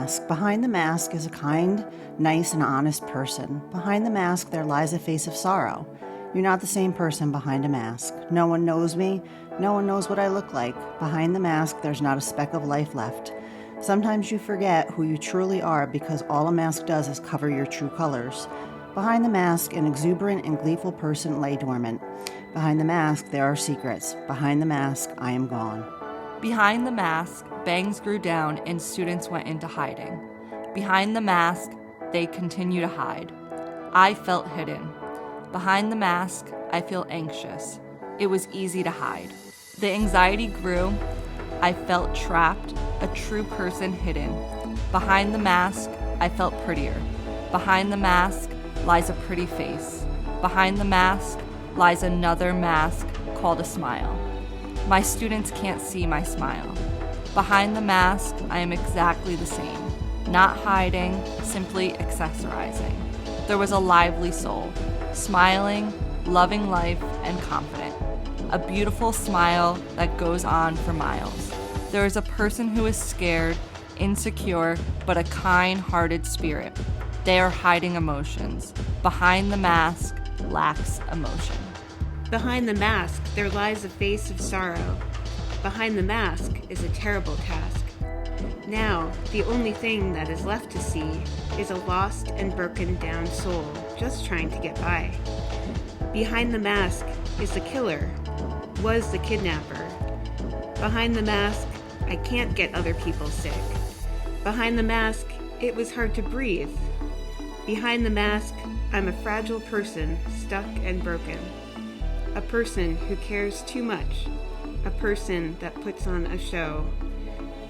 mask. Behind the mask is a kind, nice, and honest person. Behind the mask, there lies a face of sorrow. You're not the same person behind a mask. No one knows me. No one knows what I look like. Behind the mask, there's not a speck of life left. Sometimes you forget who you truly are because all a mask does is cover your true colors. Behind the mask, an exuberant and gleeful person lay dormant. Behind the mask, there are secrets. Behind the mask, I am gone. Behind the mask, bangs grew down and students went into hiding. Behind the mask, they continue to hide. I felt hidden. Behind the mask, I feel anxious. It was easy to hide. The anxiety grew. I felt trapped, a true person hidden. Behind the mask, I felt prettier. Behind the mask lies a pretty face. Behind the mask lies another mask called a smile. My students can't see my smile. Behind the mask, I am exactly the same. Not hiding, simply accessorizing. There was a lively soul, smiling, loving life, and confident. A beautiful smile that goes on for miles. There is a person who is scared, insecure, but a kind-hearted spirit. They are hiding emotions. Behind the mask lacks emotion. Behind the mask, there lies a face of sorrow. Behind the mask is a terrible task. Now, the only thing that is left to see is a lost and broken down soul just trying to get by. Behind the mask is the killer, was the kidnapper. Behind the mask, I can't get other people sick. Behind the mask, it was hard to breathe. Behind the mask, I'm a fragile person, stuck and broken. A person who cares too much. A person that puts on a show.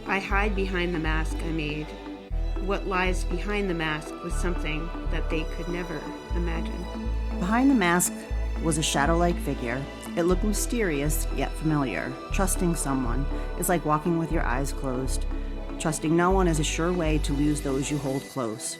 I hide behind the mask I made. What lies behind the mask was something that they could never imagine. Behind the mask was a shadow-like figure. It looked mysterious, yet familiar. Trusting someone is like walking with your eyes closed. Trusting no one is a sure way to lose those you hold close.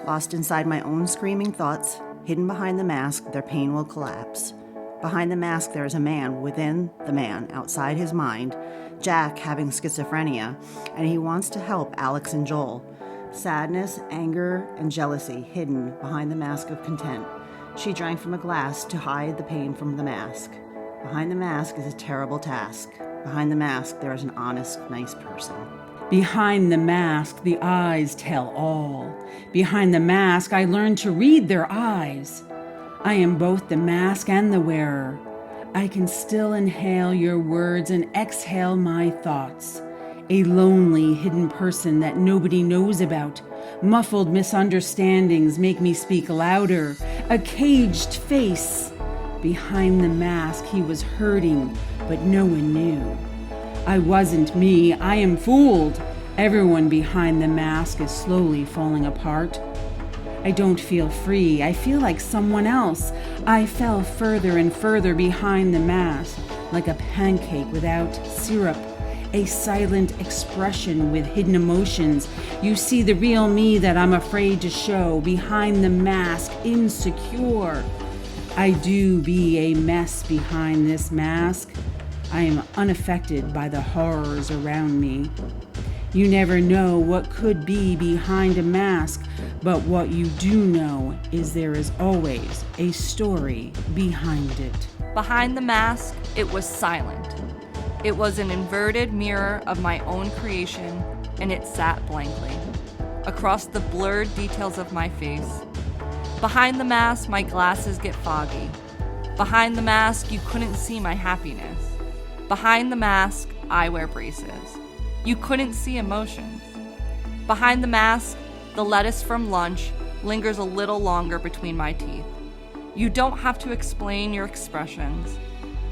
Lost inside my own screaming thoughts, hidden behind the mask, their pain will collapse. Behind the mask, there is a man within the man, outside his mind. Jack having schizophrenia, and he wants to help Alex and Joel. Sadness, anger, and jealousy hidden behind the mask of content. She drank from a glass to hide the pain from the mask. Behind the mask is a terrible task. Behind the mask, there is an honest, nice person. Behind the mask, the eyes tell all. Behind the mask, I learned to read their eyes. I am both the mask and the wearer. I can still inhale your words and exhale my thoughts. A lonely, hidden person that nobody knows about. Muffled misunderstandings make me speak louder. A caged face. Behind the mask, he was hurting, but no one knew. I wasn't me. I am fooled. Everyone behind the mask is slowly falling apart. I don't feel free. I feel like someone else. I fell further and further behind the mask, like a pancake without syrup. A silent expression with hidden emotions. You see the real me that I'm afraid to show. Behind the mask, insecure. I do be a mess behind this mask. I am unaffected by the horrors around me. You never know what could be behind a mask, but what you do know is there is always a story behind it. Behind the mask, it was silent. It was an inverted mirror of my own creation, and it sat blankly across the blurred details of my face. Behind the mask, my glasses get foggy. Behind the mask, you couldn't see my happiness. Behind the mask, I wear braces. You couldn't see emotions. Behind the mask, the lettuce from lunch lingers a little longer between my teeth. You don't have to explain your expressions.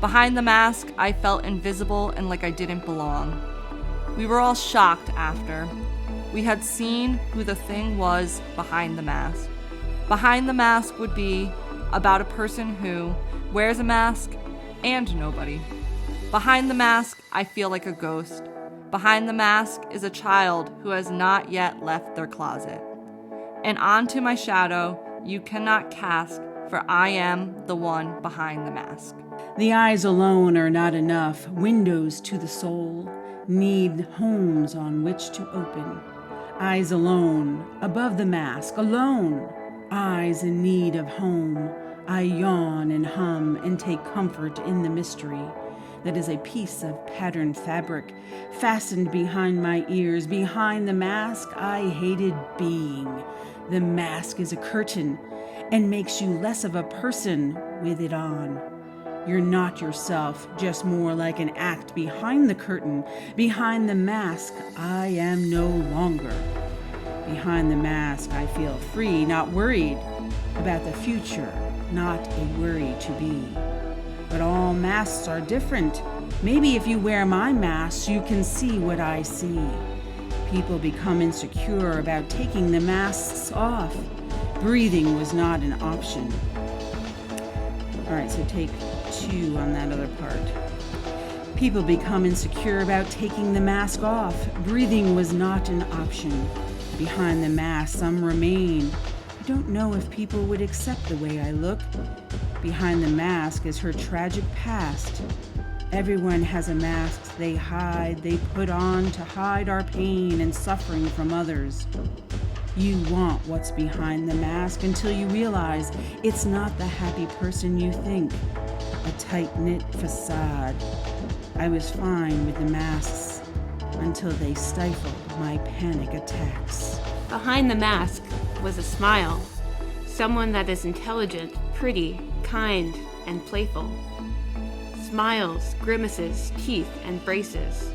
Behind the mask, I felt invisible and like I didn't belong. We were all shocked after. We had seen who the thing was behind the mask. Behind the mask would be about a person who wears a mask and nobody. Behind the mask, I feel like a ghost. Behind the mask is a child who has not yet left their closet. And onto my shadow you cannot cast, for I am the one behind the mask. The eyes alone are not enough. Windows to the soul need homes on which to open. Eyes alone, above the mask, alone. Eyes in need of home. I yawn and hum and take comfort in the mystery that is a piece of patterned fabric fastened behind my ears. Behind the mask, I hated being. The mask is a curtain and makes you less of a person with it on. You're not yourself, just more like an act behind the curtain. Behind the mask, I am no longer. Behind the mask, I feel free, not worried about the future, not a worry to be. But all masks are different. Maybe if you wear my mask, you can see what I see. People become insecure about taking the masks off. Breathing was not an option. All right, so take 2 on that other part. People become insecure about taking the mask off. Breathing was not an option. Behind the mask, some remain. I don't know if people would accept the way I look. Behind the mask is her tragic past. Everyone has a mask they hide, they put on to hide our pain and suffering from others. You want what's behind the mask until you realize it's not the happy person you think. A tight-knit facade. I was fine with the masks until they stifled my panic attacks. Behind the mask was a smile. Someone that is intelligent, pretty, kind, and playful. Smiles, grimaces, teeth, and braces.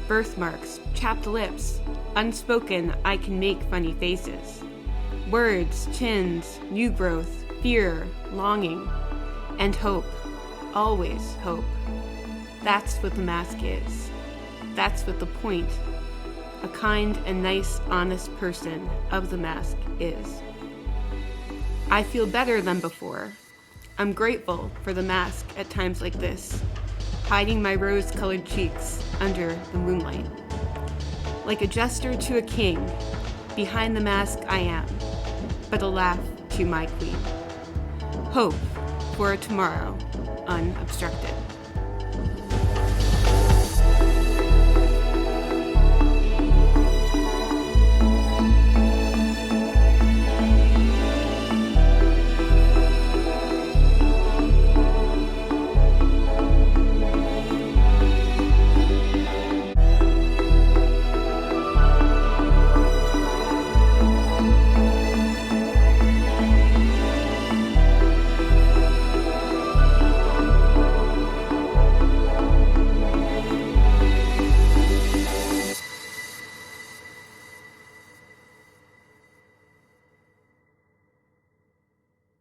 Birthmarks, chapped lips. Unspoken, I can make funny faces. Words, chins, new growth, fear, longing, and hope. Always hope. That's what the mask is. That's what the point. A kind and nice, honest person of the mask is. I feel better than before. I'm grateful for the mask at times like this, hiding my rose-colored cheeks under the moonlight. Like a jester to a king, behind the mask I am, but a laugh to my queen. Hope for a tomorrow unobstructed.